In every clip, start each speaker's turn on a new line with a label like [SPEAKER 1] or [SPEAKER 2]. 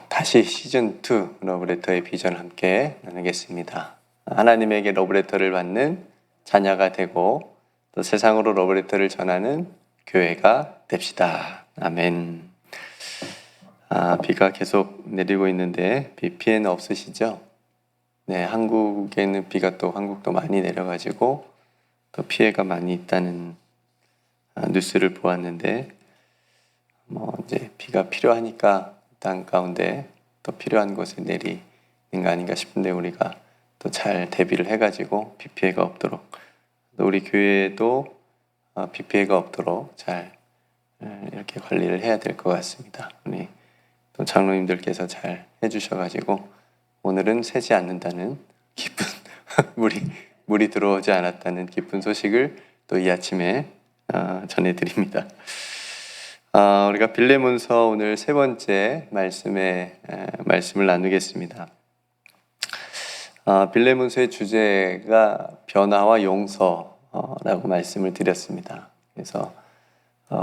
[SPEAKER 1] 다시 시즌2 러브레터의 비전을 함께 나누겠습니다. 하나님에게 러브레터를 받는 자녀가 되고 또 세상으로 러브레터를 전하는 교회가 됩시다. 아멘. 비가 계속 내리고 있는데 비 피해는 없으시죠? 네, 한국에는 비가 또 한국도 많이 내려가지고 또 피해가 많이 있다는 뉴스를 보았는데 이제 비가 필요하니까 땅 가운데 또 필요한 곳에 내리는 거 아닌가 싶은데 우리가 또 잘 대비를 해가지고 비 피해가 없도록 또 우리 교회도 비 피해가 없도록 잘 이렇게 관리를 해야 될 것 같습니다. 우리 또 장로님들께서 잘 해주셔가지고 오늘은 새지 않는다는 기쁜 물이 들어오지 않았다는 기쁜 소식을 또 이 아침에 전해드립니다. 우리가 빌레몬서 오늘 세 번째 말씀을 나누겠습니다. 빌레몬서의 주제가 변화와 용서라고 말씀을 드렸습니다. 그래서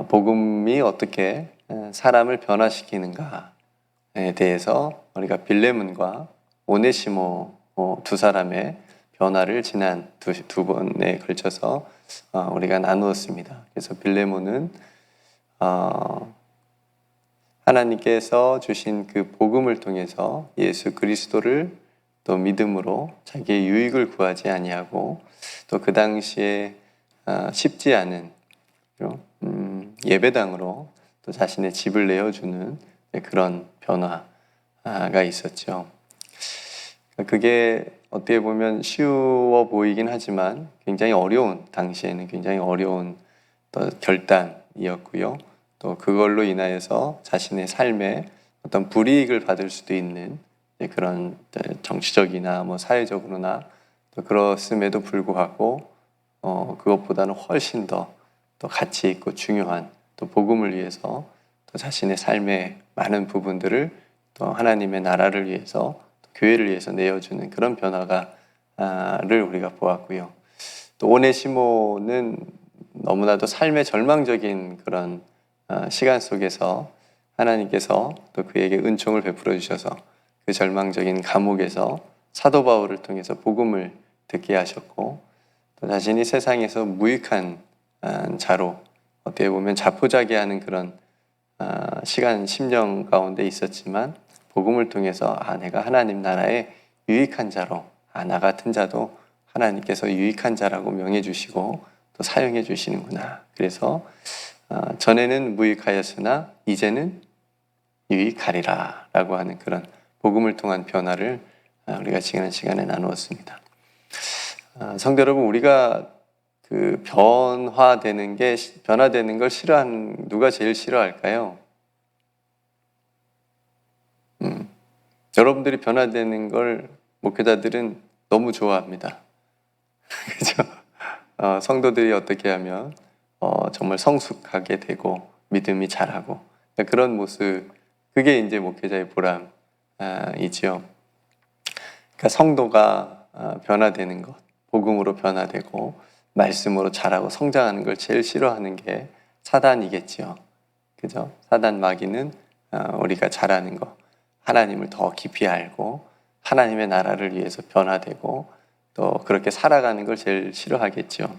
[SPEAKER 1] 복음이 어떻게 사람을 변화시키는가에 대해서 우리가 빌레몬과 오네시모 두 사람의 변화를 지난 두 번에 걸쳐서 우리가 나누었습니다. 그래서 빌레몬은 하나님께서 주신 그 복음을 통해서 예수 그리스도를 또 믿음으로 자기의 유익을 구하지 아니하고 또 그 당시에 쉽지 않은 예배당으로 또 자신의 집을 내어주는 그런 변화가 있었죠. 그게 어떻게 보면 쉬워 보이긴 하지만 당시에는 굉장히 어려운 또 결단이었고요. 또 그걸로 인하여서 자신의 삶에 어떤 불이익을 받을 수도 있는 그런 정치적이나 사회적으로나 또 그렇음에도 불구하고 그것보다는 훨씬 더 가치 있고 중요한 또 복음을 위해서 또 자신의 삶의 많은 부분들을 또 하나님의 나라를 위해서 또 교회를 위해서 내어주는 그런 변화를 우리가 보았고요. 또 오네시모는 너무나도 삶의 절망적인 그런 시간 속에서 하나님께서 또 그에게 은총을 베풀어 주셔서 그 절망적인 감옥에서 사도 바울을 통해서 복음을 듣게 하셨고 또 자신이 세상에서 무익한 자로 어떻게 보면 자포자기하는 그런 심령 가운데 있었지만 복음을 통해서 내가 하나님 나라의 유익한 자로 나 같은 자도 하나님께서 유익한 자라고 명해 주시고 또 사용해 주시는구나. 그래서 전에는 무익하였으나 이제는 유익하리라 라고 하는 그런 복음을 통한 변화를 우리가 지난 시간에 나누었습니다. 성도 여러분, 우리가 그 변화되는 걸 누가 제일 싫어할까요? 여러분들이 변화되는 걸 목회자들은 너무 좋아합니다. 그렇죠? 성도들이 어떻게 하면 정말 성숙하게 되고 믿음이 자라고 그런 모습, 그게 이제 목회자의 보람이지요. 그러니까 성도가 변화되는 것, 복음으로 변화되고 말씀으로 자라고 성장하는 걸 제일 싫어하는 게 사단이겠지요. 그죠? 사단 마귀는 우리가 자라는 것, 하나님을 더 깊이 알고 하나님의 나라를 위해서 변화되고 또 그렇게 살아가는 걸 제일 싫어하겠죠.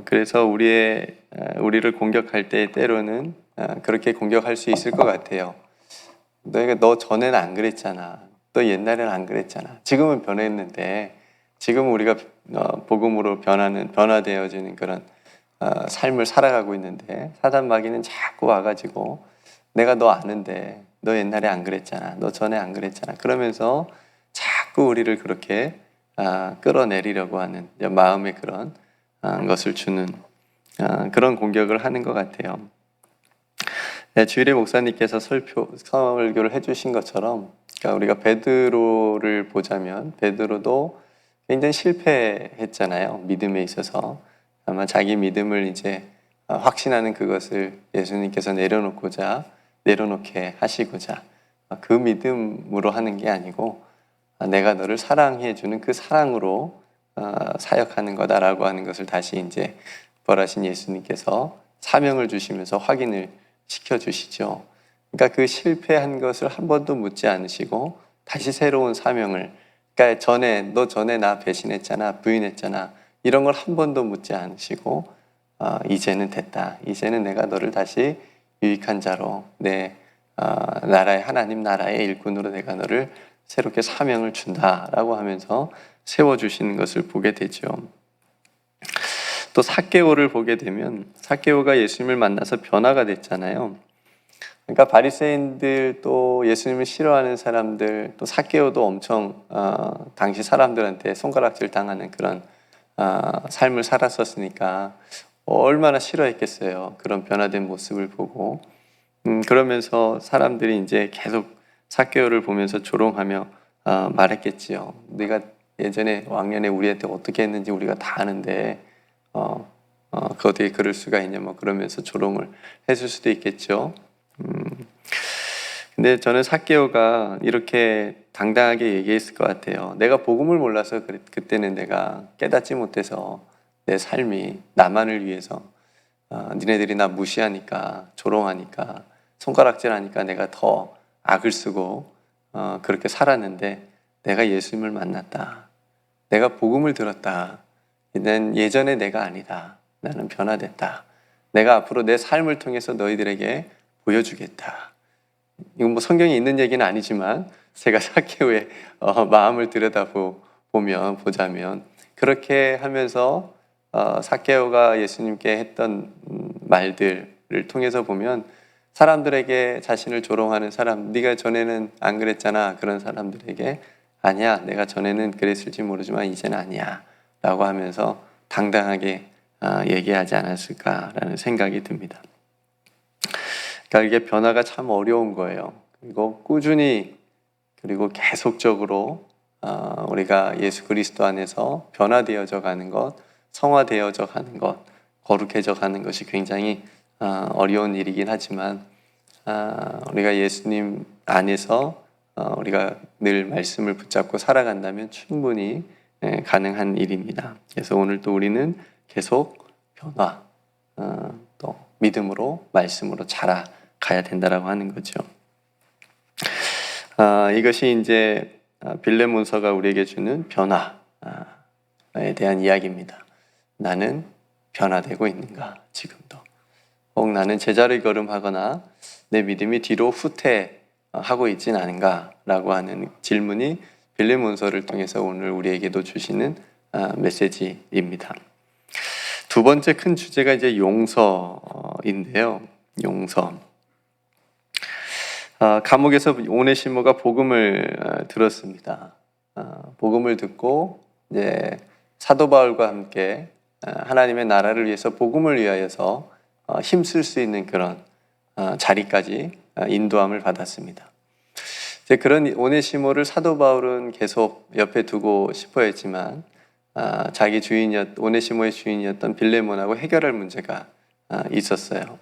[SPEAKER 1] 그래서 우리를 공격할 때 때로는 그렇게 공격할 수 있을 것 같아요. 너 전에는 안 그랬잖아. 너 옛날에는 안 그랬잖아. 지금은 변했는데 지금 우리가 복음으로 변화되어지는 그런 삶을 살아가고 있는데 사단 마귀는 자꾸 와가지고 내가 너 아는데 너 옛날에 안 그랬잖아. 너 전에 안 그랬잖아. 그러면서 자꾸 우리를 그렇게 끌어내리려고 하는 마음의 그런 것을 주는 그런 공격을 하는 것 같아요. 주일에 목사님께서 설교를 해주신 것처럼 그러니까 우리가 베드로를 보자면 베드로도 굉장히 실패했잖아요. 믿음에 있어서 아마 자기 믿음을 이제 확신하는 그것을 예수님께서 내려놓게 하시고자 그 믿음으로 하는 게 아니고 내가 너를 사랑해 주는 그 사랑으로 사역하는 거다라고 하는 것을 다시 이제 부활하신 예수님께서 사명을 주시면서 확인을 시켜주시죠. 그러니까 그 실패한 것을 한 번도 묻지 않으시고 다시 새로운 사명을, 그러니까 너 전에 나 배신했잖아, 부인했잖아, 이런 걸 한 번도 묻지 않으시고 이제는 됐다. 이제는 내가 너를 다시 유익한 자로 내 나라의 하나님 나라의 일꾼으로 내가 너를 새롭게 사명을 준다라고 하면서 세워주시는 것을 보게 되죠. 또 삭개오를 보게 되면 삭개오가 예수님을 만나서 변화가 됐잖아요. 그러니까 바리새인들 또 예수님을 싫어하는 사람들 또 삭개오도 엄청 당시 사람들한테 손가락질 당하는 그런 삶을 살았었으니까 얼마나 싫어했겠어요. 그런 변화된 모습을 보고 그러면서 사람들이 이제 계속 삭개오를 보면서 조롱하며 말했겠지요. 네가 예전에 왕년에 우리한테 어떻게 했는지 우리가 다 아는데 그 어떻게 그럴 수가 있냐 뭐 그러면서 조롱을 해줄 수도 있겠죠. 근데 저는 삭개오가 이렇게 당당하게 얘기했을 것 같아요. 내가 복음을 몰라서 그때는 내가 깨닫지 못해서 내 삶이 나만을 위해서 니네들이 나 무시하니까 조롱하니까 손가락질하니까 내가 더 악을 쓰고 그렇게 살았는데 내가 예수님을 만났다. 내가 복음을 들었다. 난 예전의 내가 아니다. 나는 변화됐다. 내가 앞으로 내 삶을 통해서 너희들에게 보여주겠다. 이건 뭐 성경에 있는 얘기는 아니지만 제가 삭개오의 마음을 보자면 그렇게 하면서 삭개오가 예수님께 했던 말들을 통해서 보면 사람들에게 자신을 조롱하는 사람, 네가 전에는 안 그랬잖아, 그런 사람들에게 아니야, 내가 전에는 그랬을지 모르지만 이제는 아니야 라고 하면서 당당하게 얘기하지 않았을까라는 생각이 듭니다. 그러니까 이게 변화가 참 어려운 거예요. 그리고 꾸준히 그리고 계속적으로 우리가 예수 그리스도 안에서 변화되어져 가는 것, 성화되어져 가는 것, 거룩해져 가는 것이 굉장히 어려운 일이긴 하지만 우리가 예수님 안에서 우리가 늘 말씀을 붙잡고 살아간다면 충분히 가능한 일입니다. 그래서 오늘 또 우리는 계속 변화, 또 믿음으로 말씀으로 자라가야 된다라고 하는 거죠. 이것이 이제 빌레몬서가 우리에게 주는 변화에 대한 이야기입니다. 나는 변화되고 있는가 지금도? 혹 나는 제자리 걸음하거나 내 믿음이 뒤로 후퇴하고 있진 않은가라고 하는 질문이 빌레몬서를 통해서 오늘 우리에게도 주시는 메시지입니다. 두 번째 큰 주제가 이제 용서인데요. 용서. 감옥에서 오네시모가 복음을 들었습니다. 복음을 듣고 이제 사도 바울과 함께 하나님의 나라를 위해서 복음을 위하여서 힘쓸 수 있는 그런 자리까지 인도함을 받았습니다. 이제 그런 오네시모를 사도 바울은 계속 옆에 두고 싶어 했지만 자기 오네시모의 주인이었던 빌레몬하고 해결할 문제가 있었어요.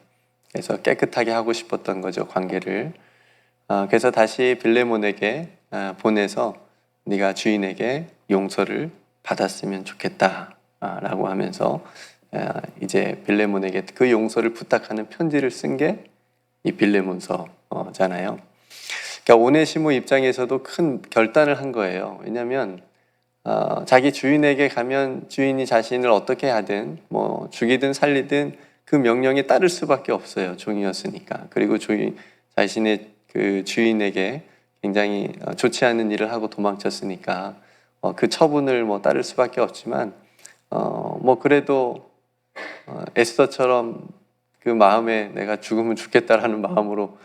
[SPEAKER 1] 그래서 깨끗하게 하고 싶었던 거죠, 관계를. 그래서 다시 빌레몬에게 보내서 네가 주인에게 용서를 받았으면 좋겠다 라고 하면서 이제 빌레몬에게 그 용서를 부탁하는 편지를 쓴 게 이 빌레몬서잖아요. 그러니까 오네시모 입장에서도 큰 결단을 한 거예요. 왜냐하면 자기 주인에게 가면 주인이 자신을 어떻게 하든 뭐 죽이든 살리든 그 명령에 따를 수밖에 없어요. 종이었으니까. 그리고 자신의 그 주인에게 굉장히 좋지 않은 일을 하고 도망쳤으니까 그 처분을 뭐 따를 수밖에 없지만 뭐 그래도 에스더처럼 그 마음에 내가 죽으면 죽겠다라는 마음으로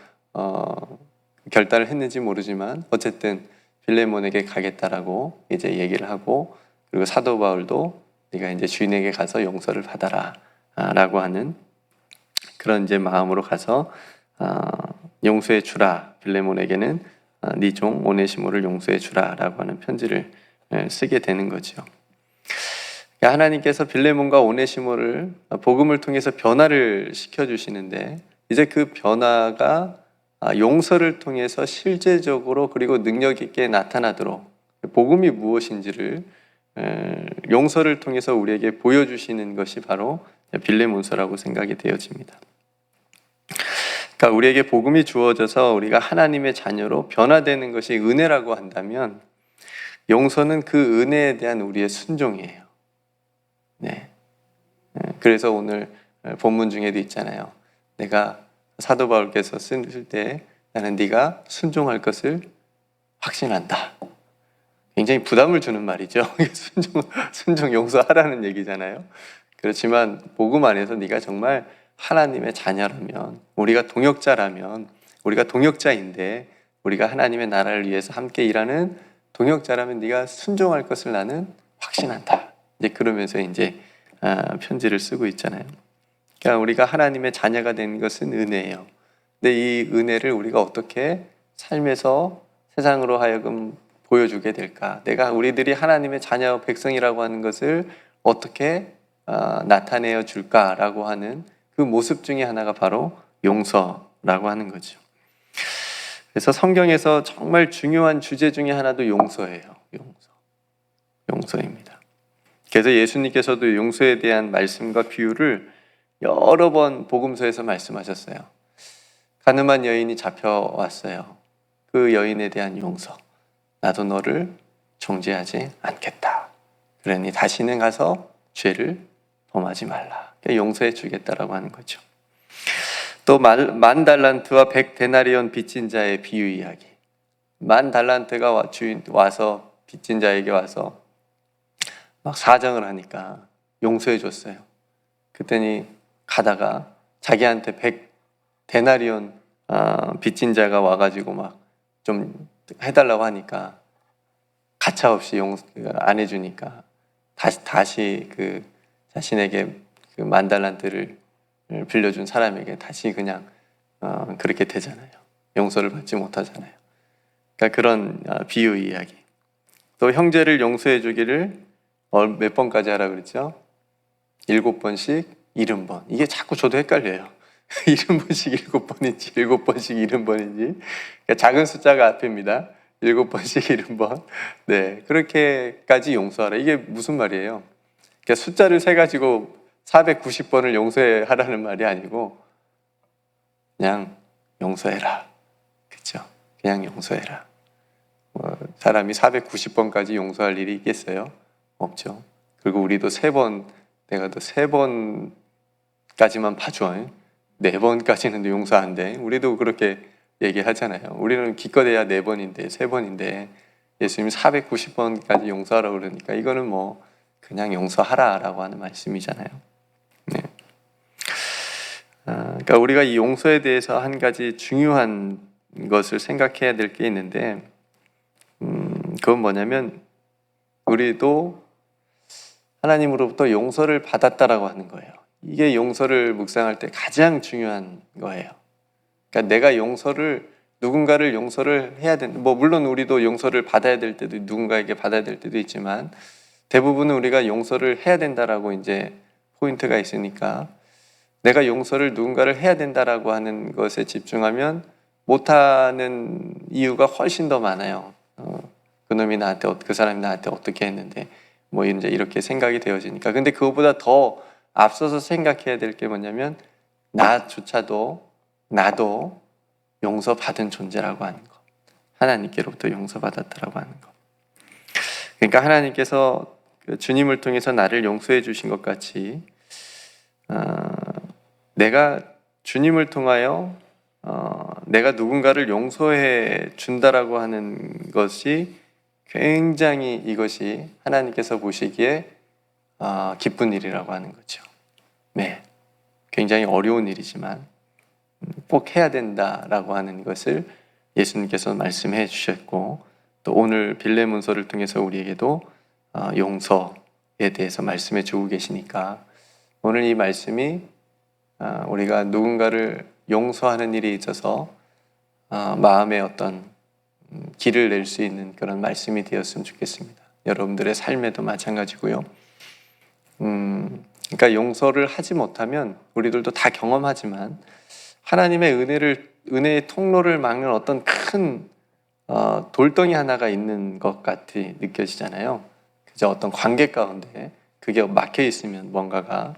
[SPEAKER 1] 결단을 했는지 모르지만 어쨌든 빌레몬에게 가겠다라고 이제 얘기를 하고 그리고 사도 바울도 네가 이제 주인에게 가서 용서를 받아라 라고 하는 그런 이제 마음으로 가서 용서해 주라. 빌레몬에게는 네 종 오네시모를 용서해 주라라고 하는 편지를 쓰게 되는 거죠. 하나님께서 빌레몬과 오네시모를 복음을 통해서 변화를 시켜주시는데 이제 그 변화가 용서를 통해서 실제적으로 그리고 능력 있게 나타나도록 복음이 무엇인지를 용서를 통해서 우리에게 보여주시는 것이 바로 빌레몬서라고 생각이 되어집니다. 그러니까 우리에게 복음이 주어져서 우리가 하나님의 자녀로 변화되는 것이 은혜라고 한다면 용서는 그 은혜에 대한 우리의 순종이에요. 네. 그래서 오늘 본문 중에도 있잖아요. 내가 사도 바울께서 쓸 때 나는 네가 순종할 것을 확신한다. 굉장히 부담을 주는 말이죠. 순종 용서하라는 얘기잖아요. 그렇지만 복음 안에서 네가 정말 하나님의 자녀라면, 우리가 동역자라면, 우리가 동역자인데 우리가 하나님의 나라를 위해서 함께 일하는 동역자라면 네가 순종할 것을 나는 확신한다. 이제 그러면서 이제 편지를 쓰고 있잖아요. 그러니까 우리가 하나님의 자녀가 된 것은 은혜예요. 근데 이 은혜를 우리가 어떻게 삶에서 세상으로 하여금 보여주게 될까? 우리들이 하나님의 자녀 백성이라고 하는 것을 어떻게 나타내어 줄까라고 하는 그 모습 중에 하나가 바로 용서라고 하는 거죠. 그래서 성경에서 정말 중요한 주제 중에 하나도 용서예요. 용서입니다. 그래서 예수님께서도 용서에 대한 말씀과 비유를 여러 번 복음서에서 말씀하셨어요. 가늠한 여인이 잡혀왔어요. 그 여인에 대한 용서. 나도 너를 정죄하지 않겠다. 그러니 다시는 가서 죄를 범하지 말라. 용서해 주겠다라고 하는 거죠. 또 10,000달란트와 100데나리온 빚진 자의 비유 이야기. 10,000달란트가 주인 와서 빚진 자에게 와서 막 사정을 하니까 용서해 줬어요. 그랬더니 가다가 자기한테 100데나리온 빚진 자가 와가지고 막 좀 해달라고 하니까 가차없이 용서 안 해주니까 다시 그 자신에게 그 10,000달란트를 빌려준 사람에게 다시 그냥 그렇게 되잖아요. 용서를 받지 못하잖아요. 그러니까 그런 비유 이야기. 또 형제를 용서해 주기를 몇 번까지 하라 그랬죠? 7번씩 70번. 이게 자꾸 저도 헷갈려요. 70번씩 7번인지 7번씩 70번인지. 그러니까 작은 숫자가 앞입니다. 7번씩 70번. 네, 그렇게까지 용서하라. 이게 무슨 말이에요? 그러니까 숫자를 세가지고 490번을 용서하라는 말이 아니고 그냥 용서해라. 그렇죠? 그냥 용서해라. 사람이 490번까지 용서할 일이 있겠어요? 없죠. 그리고 우리도 내가 또 3번까지만 봐줘. 4번까지는 용서 안 돼. 우리도 그렇게 얘기하잖아요. 우리는 기껏해야 4번인데 3번인데 예수님이 490번까지 용서하라고 그러니까 이거는 뭐 그냥 용서하라라고 하는 말씀이잖아요. 네. 그러니까 우리가 이 용서에 대해서 한 가지 중요한 것을 생각해야 될 게 있는데 그건 뭐냐면 우리도 하나님으로부터 용서를 받았다라고 하는 거예요. 이게 용서를 묵상할 때 가장 중요한 거예요. 그러니까 내가 누군가를 용서를 해야 된다. 물론 우리도 용서를 받아야 될 때도 누군가에게 받아야 될 때도 있지만 대부분은 우리가 용서를 해야 된다라고 이제 포인트가 있으니까 내가 용서를 누군가를 해야 된다라고 하는 것에 집중하면 못하는 이유가 훨씬 더 많아요. 그 사람이 나한테 어떻게 했는데 이제 이렇게 생각이 되어지니까. 근데 그것보다 더 앞서서 생각해야 될 게 뭐냐면 나도 용서받은 존재라고 하는 거. 하나님께로부터 용서받았다라고 하는 거. 그러니까 하나님께서 주님을 통해서 나를 용서해 주신 것 같이 내가 주님을 통하여 내가 누군가를 용서해 준다라고 하는 것이 굉장히 이것이 하나님께서 보시기에 기쁜 일이라고 하는 거죠. 네, 굉장히 어려운 일이지만 꼭 해야 된다라고 하는 것을 예수님께서 말씀해 주셨고 또 오늘 빌레몬서를 통해서 우리에게도 용서에 대해서 말씀해 주고 계시니까 오늘 이 말씀이 우리가 누군가를 용서하는 일에 있어서 마음의 어떤 길을 낼 수 있는 그런 말씀이 되었으면 좋겠습니다. 여러분들의 삶에도 마찬가지고요. 그러니까 용서를 하지 못하면 우리들도 다 경험하지만 하나님의 은혜의 통로를 막는 어떤 큰 돌덩이 하나가 있는 것 같이 느껴지잖아요. 그저 어떤 관계 가운데 그게 막혀 있으면 뭔가가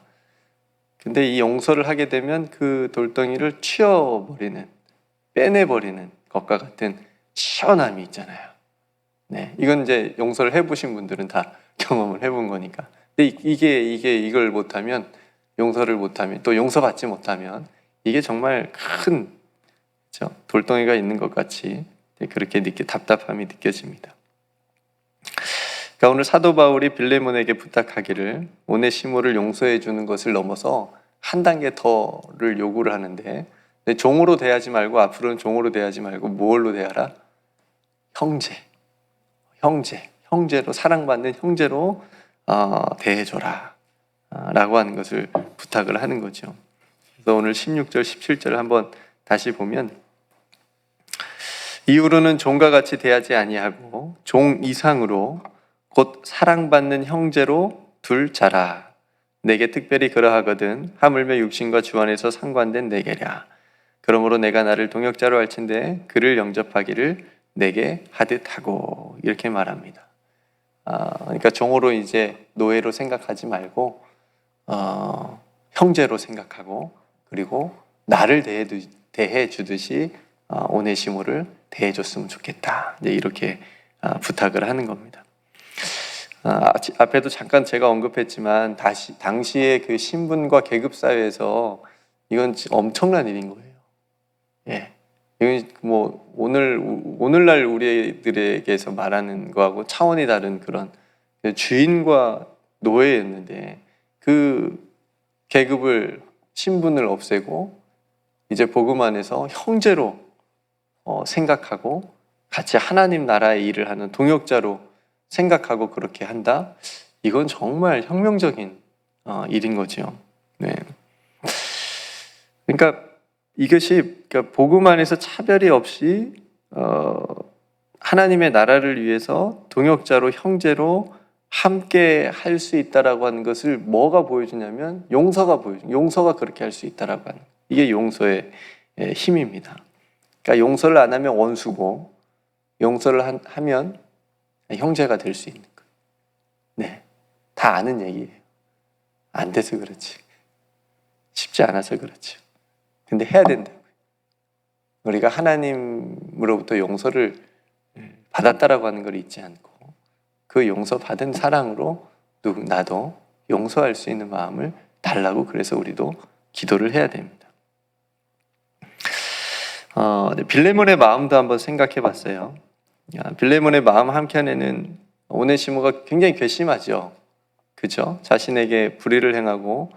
[SPEAKER 1] 근데 이 용서를 하게 되면 그 돌덩이를 치워버리는, 빼내버리는 것과 같은 시원함이 있잖아요. 네, 이건 이제 용서를 해보신 분들은 다 경험을 해본 거니까. 근데 이걸 못하면, 용서를 못하면, 또 용서받지 못하면 이게 정말 큰, 그렇죠? 돌덩이가 있는 것 같이 그렇게 답답함이 느껴집니다. 그러니까 오늘 사도 바울이 빌레몬에게 부탁하기를 오네시모를 용서해 주는 것을 넘어서 한 단계 더를 요구를 하는데, 종으로 대하지 말고, 앞으로는 종으로 대하지 말고 뭘로 대하라? 형제로, 사랑받는 형제로 대해줘라 라고 하는 것을 부탁을 하는 거죠. 그래서 오늘 16절 17절을 한번 다시 보면, 이후로는 종과 같이 대하지 아니하고 종 이상으로 곧 사랑받는 형제로 둘 자라. 내게 특별히 그러하거든 하물며 육신과 주 안에서 상관된 내게랴. 그러므로 내가 나를 동역자로 할진대 그를 영접하기를 내게 하듯 하고, 이렇게 말합니다. 그러니까 종으로 이제 노예로 생각하지 말고 형제로 생각하고, 그리고 나를 대해 주듯이 오네시모를 대해 줬으면 좋겠다. 이제 이렇게 부탁을 하는 겁니다. 앞에도 잠깐 제가 언급했지만 당시의 그 신분과 계급 사회에서 이건 엄청난 일인 거예요. 예. 이건 뭐 오늘날 우리들에게서 말하는 거하고 차원이 다른 그런 주인과 노예였는데, 그 계급을, 신분을 없애고 이제 복음 안에서 형제로 생각하고 같이 하나님 나라의 일을 하는 동역자로 생각하고 그렇게 한다? 이건 정말 혁명적인 일인 거죠. 네. 그러니까 이것이, 그러니까 복음 안에서 차별이 없이 하나님의 나라를 위해서 동역자로, 형제로 함께 할 수 있다라고 하는 것을 뭐가 보여주냐면 용서가 그렇게 할 수 있다라고 하는, 이게 용서의 힘입니다. 그러니까 용서를 안 하면 원수고, 용서를 하면 형제가 될 수 있는 거예요. 네, 다 아는 얘기예요. 안 돼서 그렇지, 쉽지 않아서 그렇죠. 근데 해야 된다고요. 우리가 하나님으로부터 용서를 받았다라고 하는 걸 잊지 않고, 그 용서받은 사랑으로 나도 용서할 수 있는 마음을 달라고, 그래서 우리도 기도를 해야 됩니다. 빌레몬의 마음도 한번 생각해 봤어요. 빌레몬의 마음 한켠에는 오네시모가 굉장히 괘씸하죠. 그죠? 자신에게 불의를 행하고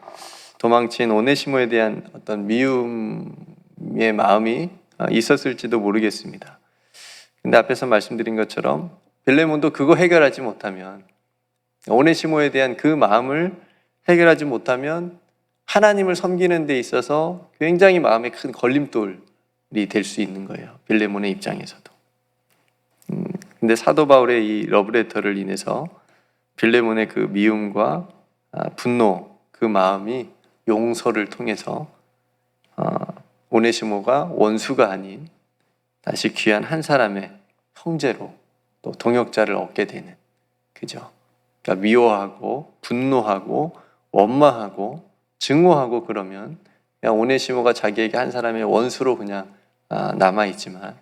[SPEAKER 1] 도망친 오네시모에 대한 어떤 미움의 마음이 있었을지도 모르겠습니다. 근데 앞에서 말씀드린 것처럼 빌레몬도 그거 해결하지 못하면, 오네시모에 대한 그 마음을 해결하지 못하면 하나님을 섬기는 데 있어서 굉장히 마음에 큰 걸림돌이 될 수 있는 거예요. 빌레몬의 입장에서도. 근데 사도 바울의 이 러브레터를 인해서 빌레몬의 그 미움과 분노, 그 마음이 용서를 통해서 오네시모가 원수가 아닌 다시 귀한 한 사람의 형제로 또 동역자를 얻게 되는, 그죠? 그러니까 미워하고 분노하고 원망하고 증오하고 그러면 그냥 오네시모가 자기에게 한 사람의 원수로 그냥 남아있지만,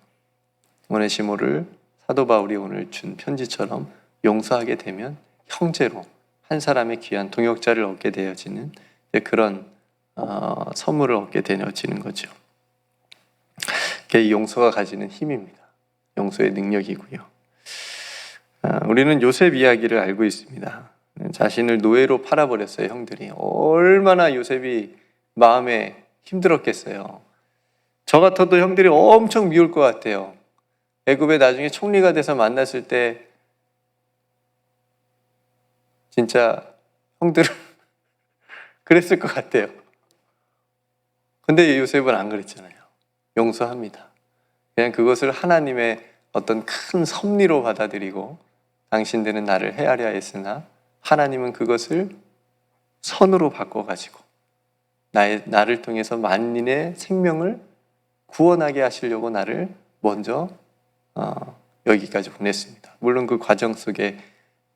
[SPEAKER 1] 오네시모를 사도 바울이 오늘 준 편지처럼 용서하게 되면 형제로 한 사람의 귀한 동역자를 얻게 되어지는 그런 선물을 얻게 되어지는 거죠. 그게 용서가 가지는 힘입니다. 용서의 능력이고요. 우리는 요셉 이야기를 알고 있습니다. 자신을 노예로 팔아버렸어요, 형들이. 얼마나 요셉이 마음에 힘들었겠어요. 저 같아도 형들이 엄청 미울 것 같아요. 애굽에 나중에 총리가 돼서 만났을 때 진짜 형들은 그랬을 것 같아요. 근데 요셉은 안 그랬잖아요. 용서합니다. 그냥 그것을 하나님의 어떤 큰 섭리로 받아들이고, 당신들은 나를 헤아려 했으나 하나님은 그것을 선으로 바꿔가지고 나를 통해서 만민의 생명을 구원하게 하시려고 나를 먼저 여기까지 보냈습니다. 물론 그 과정 속에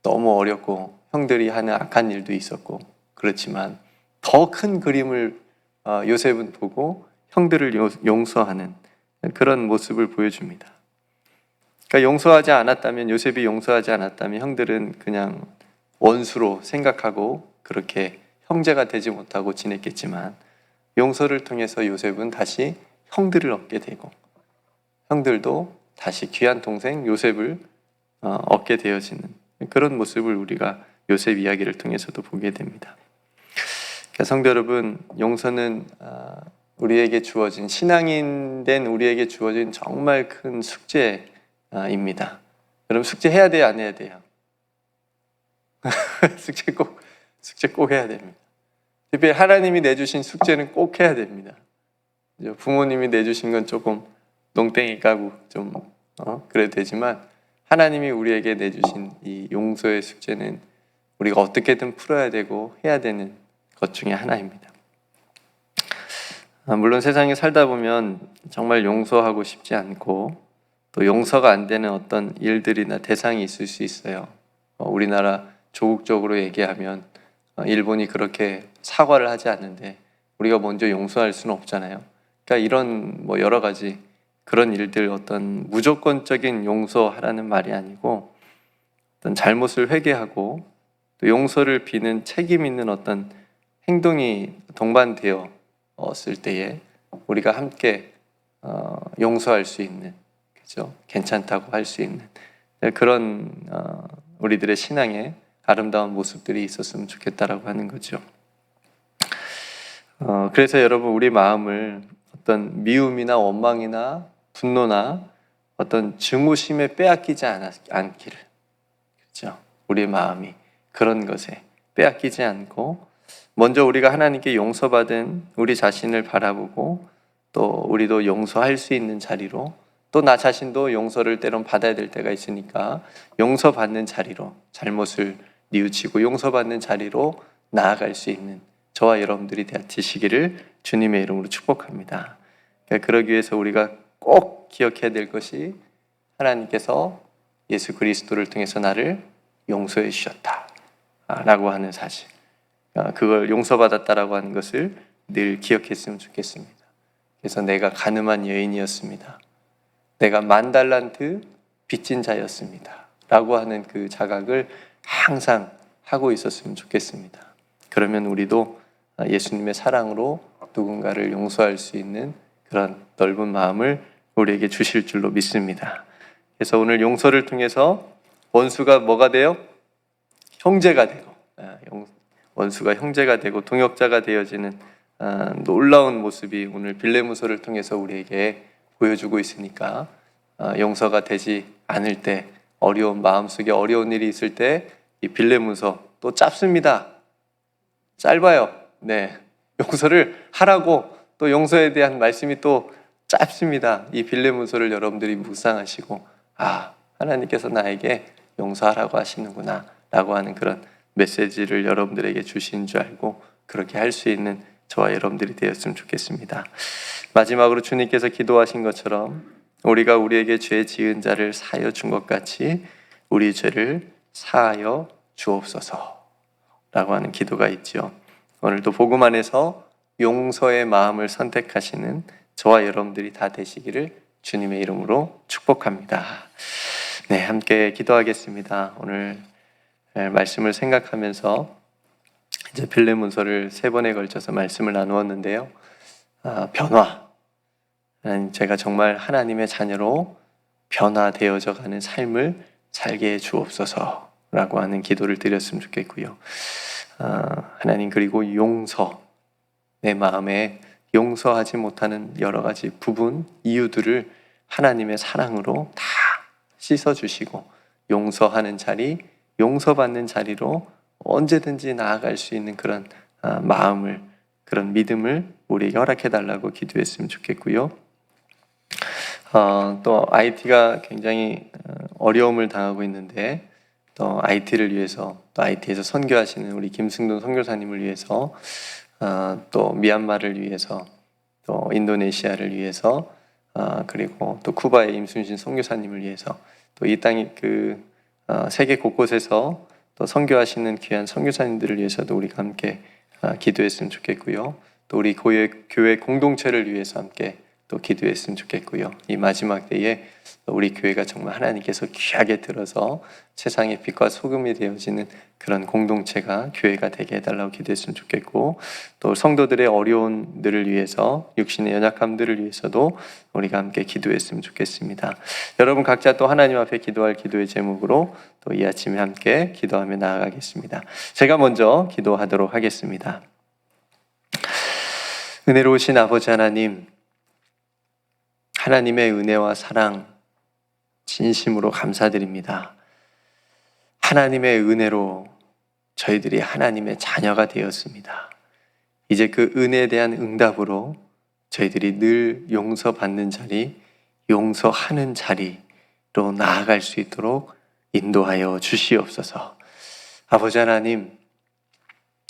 [SPEAKER 1] 너무 어렵고 형들이 하는 악한 일도 있었고 그렇지만 더 큰 그림을 요셉은 보고 형들을 용서하는 그런 모습을 보여줍니다. 그러니까 용서하지 않았다면, 요셉이 용서하지 않았다면 형들은 그냥 원수로 생각하고 그렇게 형제가 되지 못하고 지냈겠지만, 용서를 통해서 요셉은 다시 형들을 얻게 되고 형들도 다시 귀한 동생 요셉을 얻게 되어지는 그런 모습을 우리가 요셉 이야기를 통해서도 보게 됩니다. 그러니까 성도 여러분, 용서는 우리에게 주어진, 신앙인 된 우리에게 주어진 정말 큰 숙제입니다. 여러분, 숙제해야 돼요, 안 해야 돼요? 숙제 꼭 해야 됩니다. 특별히 하나님이 내주신 숙제는 꼭 해야 됩니다. 부모님이 내주신 건 조금 농땡이 까고 좀 그래도 되지만, 하나님이 우리에게 내주신 이 용서의 숙제는 우리가 어떻게든 풀어야 되고 해야 되는 것 중에 하나입니다. 물론 세상에 살다 보면 정말 용서하고 싶지 않고 또 용서가 안 되는 어떤 일들이나 대상이 있을 수 있어요. 우리나라 조국적으로 얘기하면 일본이 그렇게 사과를 하지 않는데 우리가 먼저 용서할 수는 없잖아요. 그러니까 이런 여러 가지 그런 일들, 어떤 무조건적인 용서하라는 말이 아니고 어떤 잘못을 회개하고 또 용서를 비는 책임 있는 어떤 행동이 동반되었을 때에 우리가 함께 용서할 수 있는, 그죠? 괜찮다고 할 수 있는 그런 우리들의 신앙의 아름다운 모습들이 있었으면 좋겠다라고 하는 거죠. 그래서 여러분, 우리 마음을 어떤 미움이나 원망이나 분노나 어떤 증오심에 빼앗기지 않기를, 그렇죠? 우리 마음이 그런 것에 빼앗기지 않고 먼저 우리가 하나님께 용서받은 우리 자신을 바라보고 또 우리도 용서할 수 있는 자리로, 또 나 자신도 용서를 때론 받아야 될 때가 있으니까 용서받는 자리로, 잘못을 뉘우치고 용서받는 자리로 나아갈 수 있는 저와 여러분들이 되시기를 주님의 이름으로 축복합니다. 그러기 위해서 우리가 꼭 기억해야 될 것이, 하나님께서 예수 그리스도를 통해서 나를 용서해 주셨다 라고 하는 사실, 그걸 용서받았다라고 하는 것을 늘 기억했으면 좋겠습니다. 그래서 내가 가늠한 여인이었습니다, 내가 10,000달란트 빚진 자였습니다 라고 하는 그 자각을 항상 하고 있었으면 좋겠습니다. 그러면 우리도 예수님의 사랑으로 누군가를 용서할 수 있는 그런 넓은 마음을 우리에게 주실 줄로 믿습니다. 그래서 오늘 용서를 통해서 원수가 뭐가 돼요? 형제가 되고, 원수가 형제가 되고 동역자가 되어지는 놀라운 모습이 오늘 빌레몬서를 통해서 우리에게 보여주고 있으니까, 용서가 되지 않을 때, 어려운 마음속에 어려운 일이 있을 때 이 빌레몬서 또 짧습니다. 짧아요. 네, 용서를 하라고 또 용서에 대한 말씀이 또 짧습니다. 이 빌레몬서를 여러분들이 묵상하시고, 하나님께서 나에게 용서하라고 하시는구나 라고 하는 그런 메시지를 여러분들에게 주신 줄 알고 그렇게 할 수 있는 저와 여러분들이 되었으면 좋겠습니다. 마지막으로 주님께서 기도하신 것처럼 우리가 우리에게 죄 지은 자를 사하여 준 것 같이 우리 죄를 사하여 주옵소서 라고 하는 기도가 있죠. 오늘도 복음 안에서 용서의 마음을 선택하시는 저와 여러분들이 다 되시기를 주님의 이름으로 축복합니다. 네, 함께 기도하겠습니다. 오늘 말씀을 생각하면서 이제 빌레몬서를 3번에 걸쳐서 말씀을 나누었는데요. 변화, 제가 정말 하나님의 자녀로 변화되어져 가는 삶을 살게 해 주옵소서라고 하는 기도를 드렸으면 좋겠고요. 하나님, 그리고 용서, 내 마음에 용서하지 못하는 여러 가지 부분, 이유들을 하나님의 사랑으로 다 씻어주시고 용서하는 자리, 용서받는 자리로 언제든지 나아갈 수 있는 그런 마음을, 그런 믿음을 우리에게 허락해달라고 기도했으면 좋겠고요. 또 IT가 굉장히 어려움을 당하고 있는데, 또 IT를 위해서, 또 IT에서 선교하시는 우리 김승돈 선교사님을 위해서, 또 미얀마를 위해서, 또 인도네시아를 위해서, 그리고 또 쿠바의 임순신 선교사님을 위해서, 또 이 땅이 세계 곳곳에서 또 선교하시는 귀한 선교사님들을 위해서도 우리가 함께 기도했으면 좋겠고요. 또 우리 교회 공동체를 위해서 함께 또 기도했으면 좋겠고요. 이 마지막 때에 우리 교회가 정말 하나님께서 귀하게 들어서 세상의 빛과 소금이 되어지는 그런 공동체가 교회가 되게 해달라고 기도했으면 좋겠고, 또 성도들의 어려움들을 위해서, 육신의 연약함들을 위해서도 우리가 함께 기도했으면 좋겠습니다. 여러분 각자 또 하나님 앞에 기도할 기도의 제목으로 또 이 아침에 함께 기도하며 나아가겠습니다. 제가 먼저 기도하도록 하겠습니다. 은혜로우신 아버지 하나님, 하나님의 은혜와 사랑 진심으로 감사드립니다. 하나님의 은혜로 저희들이 하나님의 자녀가 되었습니다. 이제 그 은혜에 대한 응답으로 저희들이 늘 용서받는 자리, 용서하는 자리로 나아갈 수 있도록 인도하여 주시옵소서. 아버지 하나님,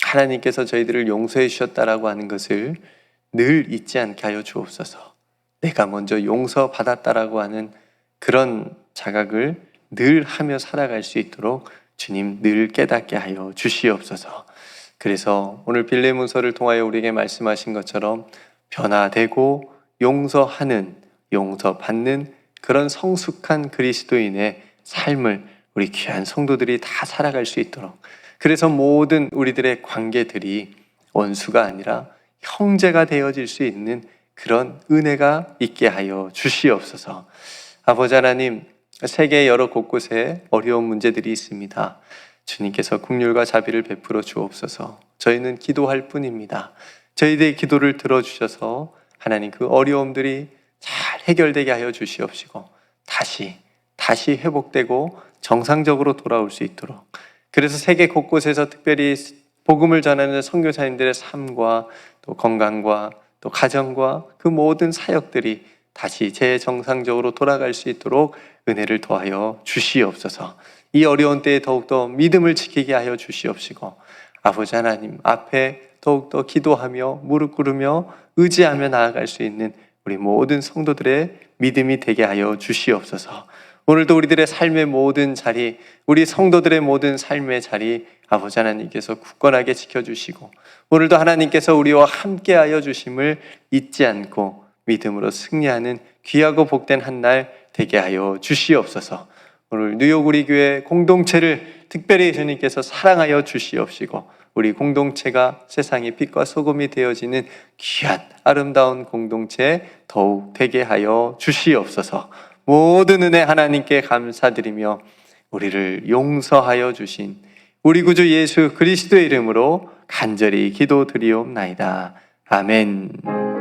[SPEAKER 1] 하나님께서 저희들을 용서해 주셨다라고 하는 것을 늘 잊지 않게 하여 주옵소서. 내가 먼저 용서받았다라고 하는 그런 자각을 늘 하며 살아갈 수 있도록 주님 늘 깨닫게 하여 주시옵소서. 그래서 오늘 빌레몬서를 통하여 우리에게 말씀하신 것처럼 변화되고 용서하는, 용서받는 그런 성숙한 그리스도인의 삶을 우리 귀한 성도들이 다 살아갈 수 있도록, 그래서 모든 우리들의 관계들이 원수가 아니라 형제가 되어질 수 있는 그런 은혜가 있게 하여 주시옵소서. 아버지 하나님, 세계 여러 곳곳에 어려운 문제들이 있습니다. 주님께서 긍휼과 자비를 베풀어 주옵소서. 저희는 기도할 뿐입니다. 저희들의 기도를 들어주셔서 하나님 그 어려움들이 잘 해결되게 하여 주시옵시고 다시 회복되고 정상적으로 돌아올 수 있도록, 그래서 세계 곳곳에서 특별히 복음을 전하는 선교사님들의 삶과 또 건강과 또 가정과 그 모든 사역들이 다시 재정상적으로 돌아갈 수 있도록 은혜를 더하여 주시옵소서. 이 어려운 때에 더욱더 믿음을 지키게 하여 주시옵시고, 아버지 하나님 앞에 더욱더 기도하며 무릎 꿇으며 의지하며 나아갈 수 있는 우리 모든 성도들의 믿음이 되게 하여 주시옵소서. 오늘도 우리들의 삶의 모든 자리, 우리 성도들의 모든 삶의 자리 아버지 하나님께서 굳건하게 지켜주시고, 오늘도 하나님께서 우리와 함께하여 주심을 잊지 않고 믿음으로 승리하는 귀하고 복된 한 날 되게 하여 주시옵소서. 오늘 뉴욕 우리 교회 공동체를 특별히 주님께서 사랑하여 주시옵시고, 우리 공동체가 세상의 빛과 소금이 되어지는 귀한 아름다운 공동체 더욱 되게 하여 주시옵소서. 모든 은혜 하나님께 감사드리며 우리를 용서하여 주신 우리 구주 예수 그리스도의 이름으로 간절히 기도드리옵나이다. 아멘.